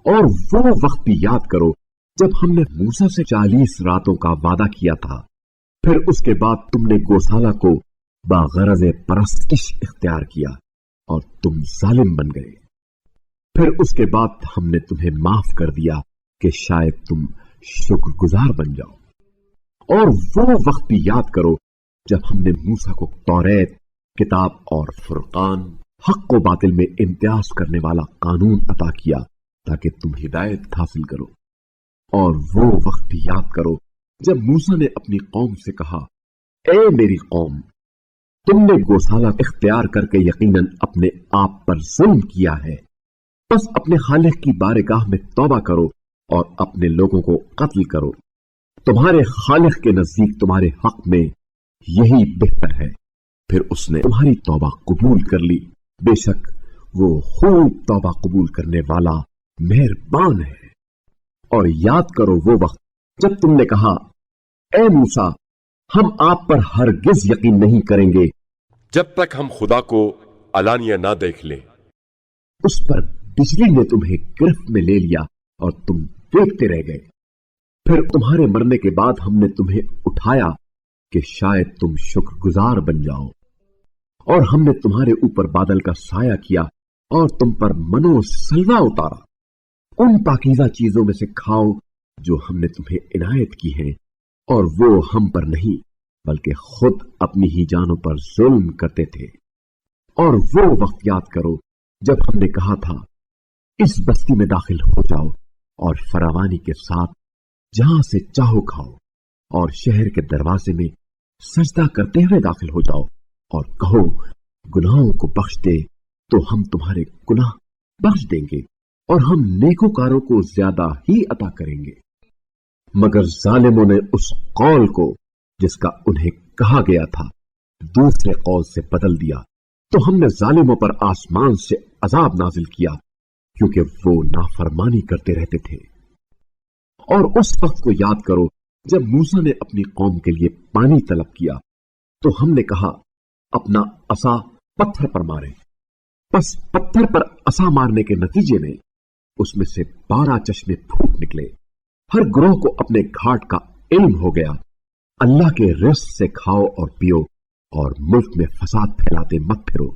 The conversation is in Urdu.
اور وہ وقت بھی یاد کرو جب ہم نے موسیٰ سے 40 راتوں کا وعدہ کیا تھا، پھر اس کے بعد تم نے گوسالہ کو باغرض پرستش اختیار کیا اور تم ظالم بن گئے۔ پھر اس کے بعد ہم نے تمہیں معاف کر دیا کہ شاید تم شکر گزار بن جاؤ۔ اور وہ وقت بھی یاد کرو جب ہم نے موسیٰ کو توریت، کتاب اور فرقان، حق و باطل میں امتیاز کرنے والا قانون عطا کیا تاکہ تم ہدایت حاصل کرو۔ اور وہ وقت بھی یاد کرو جب موسیٰ نے اپنی قوم سے کہا، اے میری قوم، تم نے گوسالہ اختیار کر کے یقیناً اپنے آپ پر ظلم کیا ہے، بس اپنے خالق کی بارگاہ میں توبہ کرو اور اپنے لوگوں کو قتل کرو، تمہارے خالق کے نزدیک تمہارے حق میں یہی بہتر ہے۔ پھر اس نے تمہاری توبہ قبول کر لی، بے شک وہ خوب توبہ قبول کرنے والا مہربان ہے۔ اور یاد کرو وہ وقت جب تم نے کہا، اے موسیٰ، ہم آپ پر ہرگز یقین نہیں کریں گے جب تک ہم خدا کو علانیہ نہ دیکھ لیں۔ اس پر بجلی نے تمہیں گرفت میں لے لیا اور تم دیکھتے رہ گئے۔ پھر تمہارے مرنے کے بعد ہم نے تمہیں اٹھایا کہ شاید تم شکر گزار بن جاؤ، اور ہم نے تمہارے اوپر بادل کا سایہ کیا اور تم پر منو سلوا اتارا۔ ان پاکیزہ چیزوں میں سے کھاؤ جو ہم نے تمہیں عنایت کی ہیں، اور وہ ہم پر نہیں بلکہ خود اپنی ہی جانوں پر ظلم کرتے تھے۔ اور وہ وقت یاد کرو جب ہم نے کہا تھا، اس بستی میں داخل ہو جاؤ اور فراوانی کے ساتھ جہاں سے چاہو کھاؤ، اور شہر کے دروازے میں سجدہ کرتے ہوئے داخل ہو جاؤ اور کہو، گناہوں کو بخش دے تو ہم تمہارے گناہ بخش دیں گے اور ہم نیکوکاروں کو زیادہ ہی عطا کریں گے۔ مگر ظالموں نے اس قول کو جس کا انہیں کہا گیا تھا دوسرے قول سے بدل دیا، تو ہم نے ظالموں پر آسمان سے عذاب نازل کیا کیونکہ وہ نافرمانی کرتے رہتے تھے۔ اور اس وقت کو یاد کرو جب موسیٰ نے اپنی قوم کے لیے پانی طلب کیا تو ہم نے کہا، اپنا عصا پتھر پر مارے۔ بس پتھر پر عصا مارنے کے نتیجے میں اس میں سے 12 چشمے پھوٹ نکلے۔ ہر گروہ کو اپنے گھاٹ کا علم ہو گیا۔ اللہ کے رزق سے کھاؤ اور پیو اور ملک میں فساد پھیلاتے مت پھرو۔